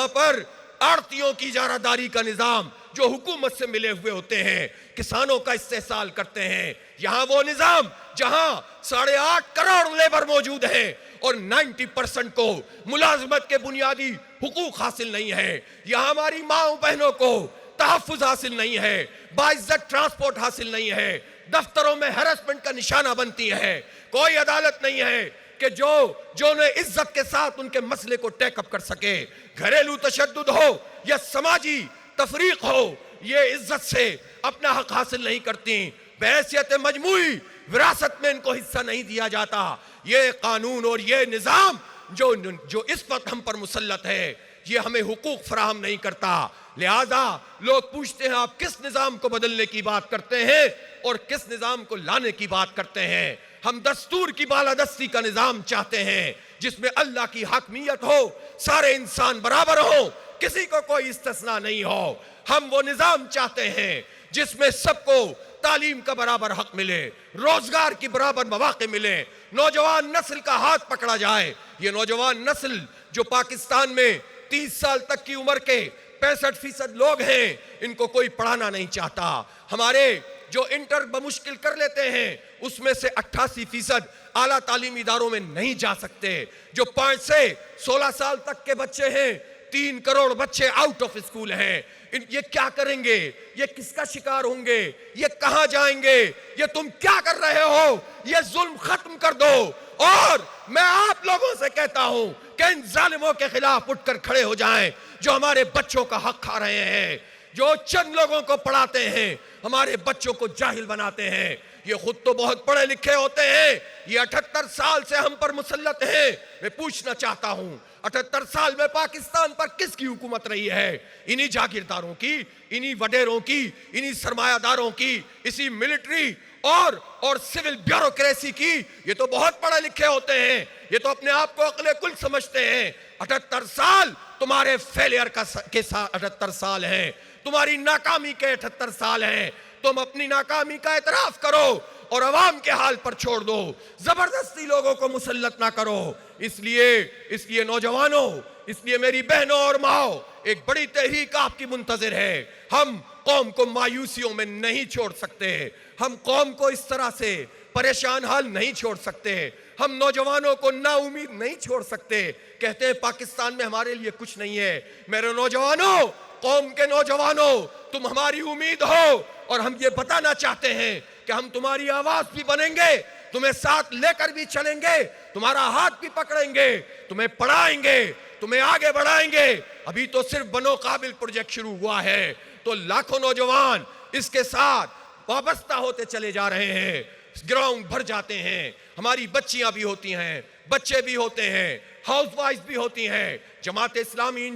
पर आड़तियों की इजारादारी का निजाम जो हुकूमत से मिले हुए होते हैं, किसानों का इस्तेहसाल करते हैं। यहां वो निजाम जहां 8.5 करोड़ लेबर मौजूद है और 90% को मुलाजमत के बुनियादी हुकूक हासिल नहीं है। यहां हमारी माओ बहनों को तहफ़्फ़ुज़ हासिल नहीं है, बाइज्जत ट्रांसपोर्ट हासिल नहीं है, दफ्तरों में हैरेसमेंट का निशाना बनती है। कोई अदालत नहीं है कि जो ने इज्जत के साथ उनके मसले को टेकअप कर सके। घरेलू तशद्दुद हो या समाजी तफरीक हो, ये इज्जत से अपना हक हासिल नहीं करती। बहैसियत मजमूई विरासत में इनको हिस्सा नहीं दिया जाता। ये कानून और ये निज़ाम जो इस वक्त हम पर मुसल्लत है, ये हमें हुकूक फराहम नहीं करता। लिहाजा लोग पूछते हैं आप किस निज़ाम को बदलने की बात करते हैं और किस निज़ाम को लाने की बात करते हैं। हम दस्तूर की बालादस्ती का निज़ाम चाहते हैं जिसमें अल्लाह की हकमियत हो, सारे इंसान बराबर हो, किसी को कोई इस्तिस्ना नहीं हो। हम वो निज़ाम चाहते हैं जिसमें सबको तालीम का बराबर हक मिले, रोजगार की बराबर मौके मिले, नौजवान नस्ल का हाथ पकड़ा जाए। ये नौजवान नस्ल जो पाकिस्तान में 30 साल तक की उम्र के 65% लोग हैं, इनको कोई पढ़ाना नहीं चाहता। हमारे जो इंटर बमुश्किल कर लेते हैं उसमें से 88% आला तालीमी इदारों में नहीं जा सकते। जो 5 से 16 साल तक के बच्चे हैं, 3 करोड़ बच्चे आउट ऑफ स्कूल हैं। ये क्या करेंगे? ये किसका शिकार होंगे? ये कहां जाएंगे? ये तुम क्या कर रहे हो? ये जुल्म खत्म कर दो। और मैं आप लोगों से कहता हूं कि इन जालिमों के खिलाफ उठकर खड़े हो जाएं जो हमारे बच्चों का हक खा रहे हैं, जो चंद लोगों को पढ़ाते हैं, हमारे बच्चों को जाहिल बनाते हैं। ये खुद तो बहुत पढ़े लिखे होते हैं, ये 78 साल से हम पर मुसल्लत हैं। मैं पूछना चाहता हूं 78 साल में पाकिस्तान पर किसकी हुकूमत रही है? इन्हीं जागीरदारों की, इन्हीं वडेरों की, इन्हीं सरमायादारों की, इसी मिलिट्री और सिविल ब्यूरोक्रेसी की। ये तो बहुत पढ़े लिखे होते हैं, ये तो अपने आप को अक्ले कुल समझते हैं। 78 साल तुम्हारे फेलियर के साथ 78 साल हैं, तुम्हारी नाकामी के 78 साल हैं। तुम अपनी नाकामी का एतराफ करो और अवाम के हाल पर छोड़ दो, जबरदस्ती लोगों को मुसल्लत ना करो। इसलिए नौजवानों, इसलिए मेरी बहनों और माओ, एक बड़ी तहरीक आपकी मुंतजिर है। हम कौम को मायूसियों में नहीं छोड़ सकते, हम कौम को इस तरह से परेशान हाल नहीं छोड़ सकते, हम नौजवानों को नाउमीद नहीं छोड़ सकते। कहते हैं पाकिस्तान में हमारे लिए कुछ नहीं है। मेरे नौजवानों, कौम के नौजवानों, तुम हमारी उम्मीद हो और हम ये बताना चाहते हैं कि हम तुम्हारी आवाज भी बनेंगे, तुम्हें साथ लेकर भी चलेंगे, तुम्हारा हाथ भी पकड़ेंगे, तुम्हें पढ़ाएंगे, तुम्हें आगे बढ़ाएंगे। अभी तो सिर्फ बनो काबिल प्रोजेक्ट शुरू हुआ है, तो लाखों नौजवान इसके साथ वाबस्ता होते चले जा रहे हैं, ग्राउंड भर जाते हैं। हमारी बच्चियां भी होती हैं, बच्चे भी होते हैं, हाउसवाइफ भी होती हैं। जमात इस्लामी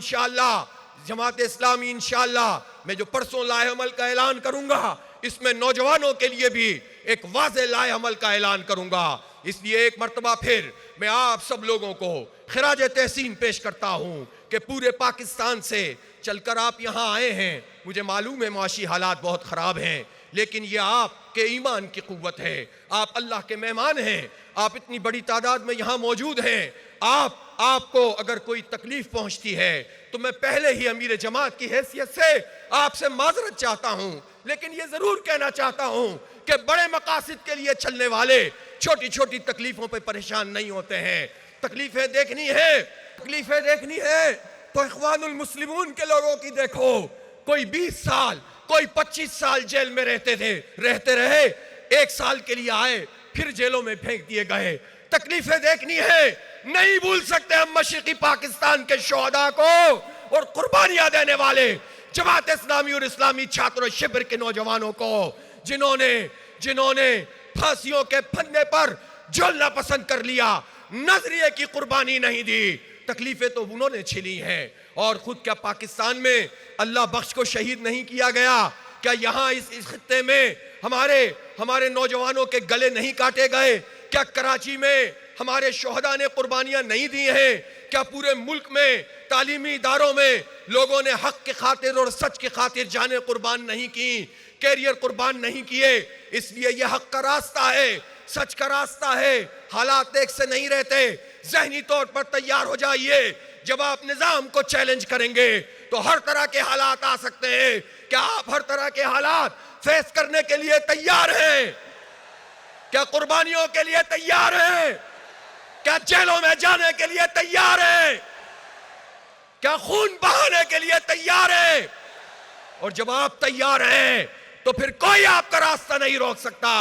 इंशाअल्लाह मैं जो परसों लाए अमल का ऐलान करूंगा, इसमें नौजवानों के लिए भी एक वाज़े लाए अमल का ऐलान करूंगा। इसलिए एक मर्तबा फिर मैं आप सब लोगों को खिराज तहसीन पेश करता हूं कि पूरे पाकिस्तान से चलकर आप यहाँ आए हैं। मुझे मालूम है माशी हालात बहुत ख़राब हैं, लेकिन ये आपके ईमान की क़ुव्वत है। आप अल्लाह के मेहमान हैं, आप इतनी बड़ी तादाद में यहाँ मौजूद हैं। आपको अगर कोई तकलीफ पहुँचती है तो मैं पहले ही अमीर जमात की हैसियत से आपसे माजरत चाहता हूँ, लेकिन ये ज़रूर कहना चाहता हूँ कि बड़े मकासद के लिए चलने वाले छोटी छोटी तकलीफ़ों पर परेशान नहीं होते हैं। तकलीफ़ें देखनी है तो इख्वानुल मुस्लिमून के लोगों की देखो। कोई 20 साल, कोई 25 साल जेल में रहते रहे, 1 साल के लिए आए, फिर जेलों में फेंक दिए गए। तकलीफें देखनी है, नहीं भूल सकते हम मशरिकी पाकिस्तान के शोहदा को और कुर्बानियां देने वाले जमात इस्लामी और इस्लामी छात्र शिबिर के नौजवानों को, जिन्होंने फांसियों के फंदे पर झूलना पसंद कर लिया, नजरिए की कुर्बानी नहीं दी। तकलीफें तो उन्होंने छिली हैं। और खुद क्या पाकिस्तान में अल्लाह बख्श को शहीद नहीं किया गया? क्या यहाँ इस खित्ते में हमारे नौजवानों के गले नहीं काटे गए? क्या कराची में हमारे शोहदा ने कुर्बानियां नहीं दी हैं? क्या पूरे मुल्क में तालीमी इदारों में लोगों ने हक के खातिर और सच के खातिर जाने कुर्बान नहीं की, कैरियर कुर्बान नहीं किए? इसलिए यह हक का रास्ता है, सच का रास्ता है। हालात एक से नहीं रहते। ज़हनी तौर पर तैयार हो जाइए। जब आप निजाम को चैलेंज करेंगे तो हर तरह के हालात आ सकते हैं। क्या आप हर तरह के हालात फेस करने के लिए तैयार हैं? क्या कुर्बानियों के लिए तैयार हैं? क्या जेलों में जाने के लिए तैयार हैं? क्या खून बहाने के लिए तैयार हैं? और जब आप तैयार हैं तो फिर कोई आपका रास्ता नहीं रोक सकता।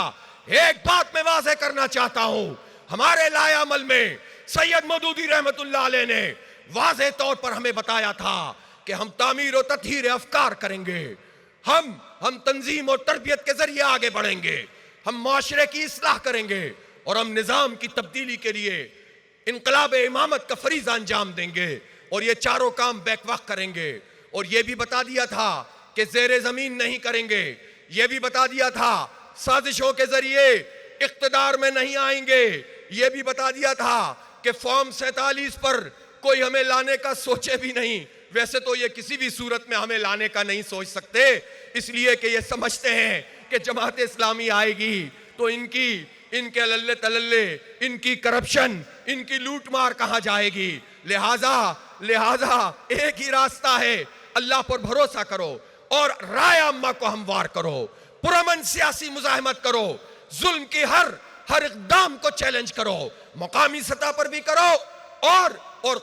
एक बात मैं वाज़ेह करना चाहता हूं, हमारे लायामल में सैयद मौदूदी रहमतुल्लाह अलैह ने वाज़ेह तौर पर हमें बताया था कि हम तामीर और तत्हीर अफकार करेंगे, हम तंजीम और तरबियत के जरिए आगे बढ़ेंगे, हम माशरे की इस्लाह करेंगे और हम निज़ाम की तब्दीली के लिए इनकलाब इमामत का फरीज़ा अंजाम देंगे। और ये चारों काम बैक वक्त करेंगे। और ये भी बता दिया था कि ज़ेरे ज़मीन नहीं करेंगे। ये भी बता दिया था साजिशों के जरिए इख्तिदार में नहीं आएंगे। ये भी बता दिया था कि फॉर्म 47 पर कोई हमें लाने का सोचे भी नहीं। वैसे तो ये किसी भी सूरत में हमें लाने का नहीं सोच सकते, इसलिए कि ये समझते हैं कि जमात इस्लामी आएगी तो इनके लल्ले तलल्ले, इनकी करप्शन, इनकी लूट मार कहाँ जाएगी। लिहाजा एक ही रास्ता है, अल्लाह पर भरोसा करो और राय अम्मा को हमवार करो, पुरअमन सियासी मुजाहिमत करो, जुल्म की हर इक़दाम को चैलेंज करो, मकामी सतह पर भी करो और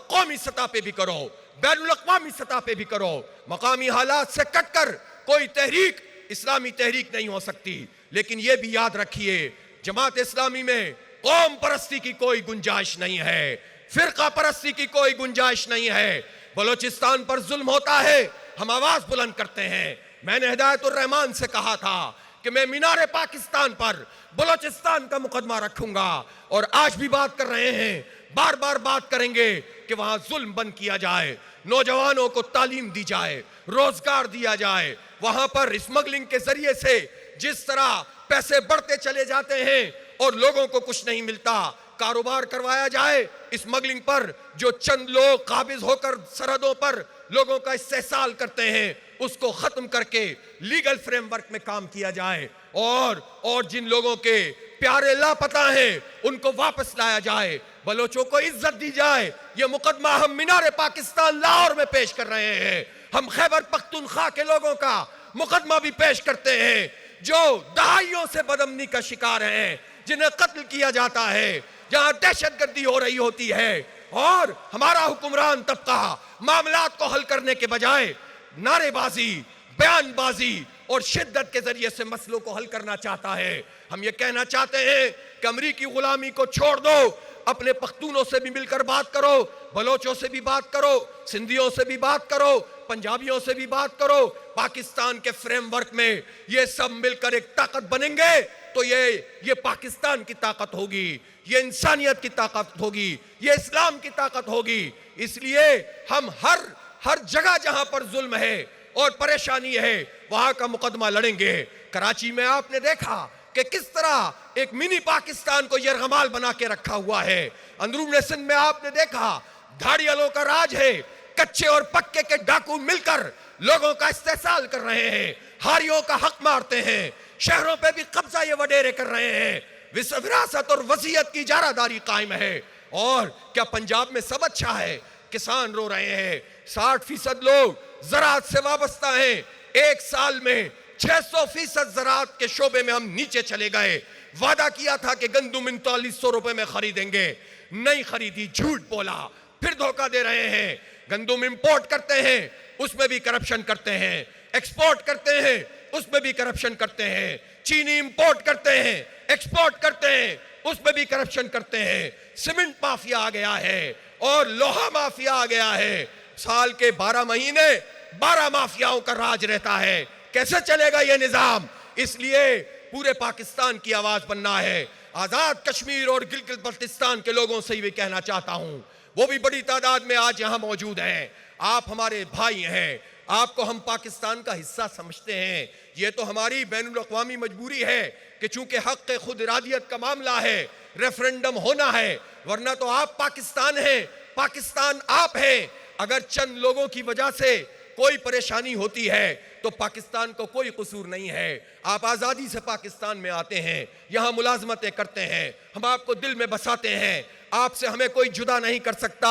कौमी सतह पे भी करो, बैनुल अक़वामी सतह पे भी करो। मकामी हालात से कटकर कोई तहरीक इस्लामी तहरीक नहीं हो सकती। लेकिन यह भी याद रखिए, जमात इस्लामी में कौम परस्ती की कोई गुंजाइश नहीं है, फिरका परस्ती की कोई गुंजाइश नहीं है। बलोचिस्तान पर जुल्म होता है, हम आवाज बुलंद करते हैं। मैंने हिदायतुर रहमान से कहा था कि मैं मीनारे पाकिस्तान पर बलोचिस्तान का मुकदमा रखूंगा, और आज भी बात कर रहे हैं, बार बार बात करेंगे कि वहां जुल्म बंद किया जाए, नौजवानों को तालीम दी जाए, रोजगार दिया जाए। वहां पर स्मगलिंग के जरिए से जिस तरह पैसे बढ़ते चले जाते हैं और लोगों को कुछ नहीं मिलता, कारोबार करवाया जाए। स्मगलिंग पर जो चंद लोग काबिज होकर सरहदों पर लोगों का इस्तेहसाल करते हैं, उसको खत्म करके लीगल फ्रेमवर्क में काम किया जाए, और जिन लोगों के प्यारे लापता हैं उनको वापस लाया जाए, बलोचों को इज्जत दी जाए। ये मुकदमा हम मीनारे पाकिस्तान लाहौर में पेश कर रहे हैं। हम खैबर पख्तूनख्वा के लोगों का मुकदमा भी पेश करते हैं जो दहाइयों से बदअमनी का शिकार हैं, जिन्हें कत्ल किया जाता है, जहां दहशतगर्दी हो रही होती है, और हमारा हुक्मरान तबका मामलात को हल करने के बजाय नारेबाजी, बयानबाजी और शिद्दत के जरिए से मसलों को हल करना चाहता है। हम ये कहना चाहते हैं कि अमरीकी गुलामी को छोड़ दो, अपने पख्तूनों से भी मिलकर बात करो, बलोचों से भी बात करो, सिंधियों से भी बात करो, पंजाबियों से भी बात करो। पाकिस्तान के फ्रेमवर्क में ये सब मिलकर एक ताकत बनेंगे तो ये पाकिस्तान की ताकत होगी, ये इंसानियत की ताकत होगी, ये इस्लाम की ताकत होगी। इसलिए हम हर जगह जहां पर जुल्म है और परेशानी है, वहां का मुकदमा लड़ेंगे। कराची में आपने देखा कि किस तरह एक मिनी पाकिस्तान को यरगमाल बना के रखा हुआ है। अंदरूनी सिंध में आपने देखा धाड़ियालों का राज है, कच्चे और पक्के के डाकू मिलकर लोगों का इस्तेहसाल कर रहे हैं, हारियों का हक मारते हैं, शहरों पे भी कब्जा ये वडेरे कर रहे हैं, विरासत और वसीयत की इजारादारी कायम है। और क्या पंजाब में सब अच्छा है? किसान रो रहे हैं, 60% लोग ज़राअत से वाबस्ता हैं। एक साल में 600% ज़राअत के शोबे में हम नीचे चले गए। वादा किया था कि गंदुम 3900 रुपए में खरीदेंगे, नहीं खरीदी, झूठ बोला, फिर धोखा दे रहे हैं। गंदुम इंपोर्ट करते हैं, उसमें भी करप्शन करते हैं, एक्सपोर्ट करते हैं, उसमें भी करप्शन करते हैं, चीनी इंपोर्ट करते हैं, एक्सपोर्ट करते हैं, उसमें भी करप्शन करते हैं। सीमेंट माफिया आ गया है और लोहा माफिया आ गया है। साल के 12 महीने 12 माफियाओं का राज रहता है। कैसे चलेगा यह निजाम? इसलिए पूरे पाकिस्तान की आवाज बनना है। आजाद कश्मीर और गिलगित बल्तिस्तान के लोगों से भी कहना चाहता हूं, वो भी बड़ी तादाद में आज यहां मौजूद हैं। आप हमारे भाई हैं, आपको हम पाकिस्तान का हिस्सा समझते हैं। ये तो हमारी बैनुल अक़वामी मजबूरी है कि चूंकि हक़ खुद इरादियत का मामला है, रेफरेंडम होना है, वरना तो आप पाकिस्तान हैं, पाकिस्तान आप हैं। अगर चंद लोगों की वजह से कोई परेशानी होती है तो पाकिस्तान को कोई कसूर नहीं है। आप आज़ादी से पाकिस्तान में आते हैं, यहाँ मुलाजमतें करते हैं, हम आपको दिल में बसाते हैं। आपसे हमें कोई जुदा नहीं कर सकता।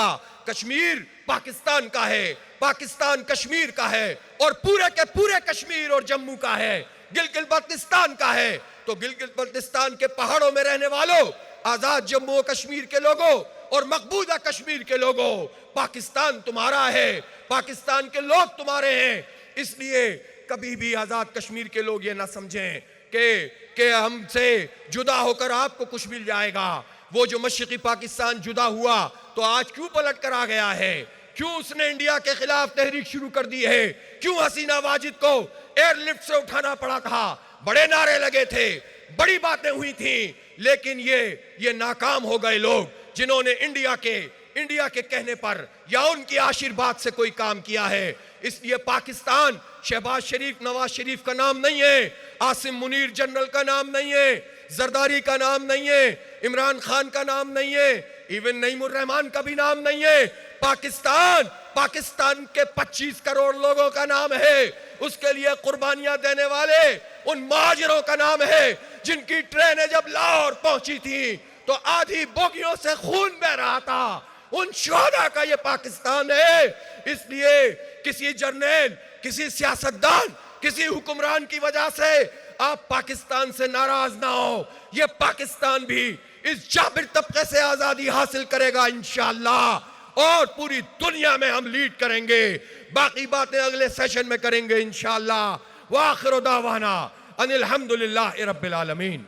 कश्मीर पाकिस्तान का है, पाकिस्तान कश्मीर का है और पूरे के पूरे कश्मीर और जम्मू का है, गिलगित बल्तिस्तान का है। तो गिलगित बल्तिस्तान के पहाड़ों में रहने वालों, आजाद जम्मू और कश्मीर के लोगों और मकबूजा कश्मीर के लोगों, पाकिस्तान तुम्हारा है, पाकिस्तान के लोग तुम्हारे हैं। इसलिए कभी भी आजाद कश्मीर के लोग ये ना समझें कि हमसे जुदा होकर आपको कुछ मिल जाएगा। वो जो मशरिकी पाकिस्तान जुदा हुआ तो आज क्यों पलट कर आ गया है? क्यों उसने इंडिया के खिलाफ तहरीक शुरू कर दी है? क्यों हसीना वाजिद को एयरलिफ्ट से उठाना पड़ा था? बड़े नारे लगे थे, बड़ी बातें हुई थी, लेकिन ये नाकाम हो गए लोग जिन्होंने इंडिया के कहने पर या उनकी आशीर्वाद से कोई काम किया है। इसलिए पाकिस्तान शहबाज शरीफ, नवाज शरीफ का नाम नहीं है, आसिम मुनीर जनरल का नाम नहीं है, जरदारी का नाम नहीं है, इमरान खान का नाम नहीं है, इवन नईमुर रहमान का भी नाम नहीं है। पाकिस्तान के 25 करोड़ लोगों का नाम है। उसके लिए कुर्बानियां देने वाले उन महाजिरों का नाम है जिनकी ट्रेनें जब लाहौर पहुंची थी तो आधी बोगियों से खून बह रहा था। उन शुहदा का ये पाकिस्तान है। इसलिए किसी जर्नल, किसी सियासतदान, किसी हुक्मरान की वजह से आप पाकिस्तान से नाराज ना हो। ये पाकिस्तान भी इस जाबिर तबके से आजादी हासिल करेगा इंशाअल्लाह, और पूरी दुनिया में हम लीड करेंगे। बाकी बातें अगले सेशन में करेंगे इंशाअल्लाह। व आखिर दावाना अनिल हम्दुलिल्लाहि रब्बिल आलमीन।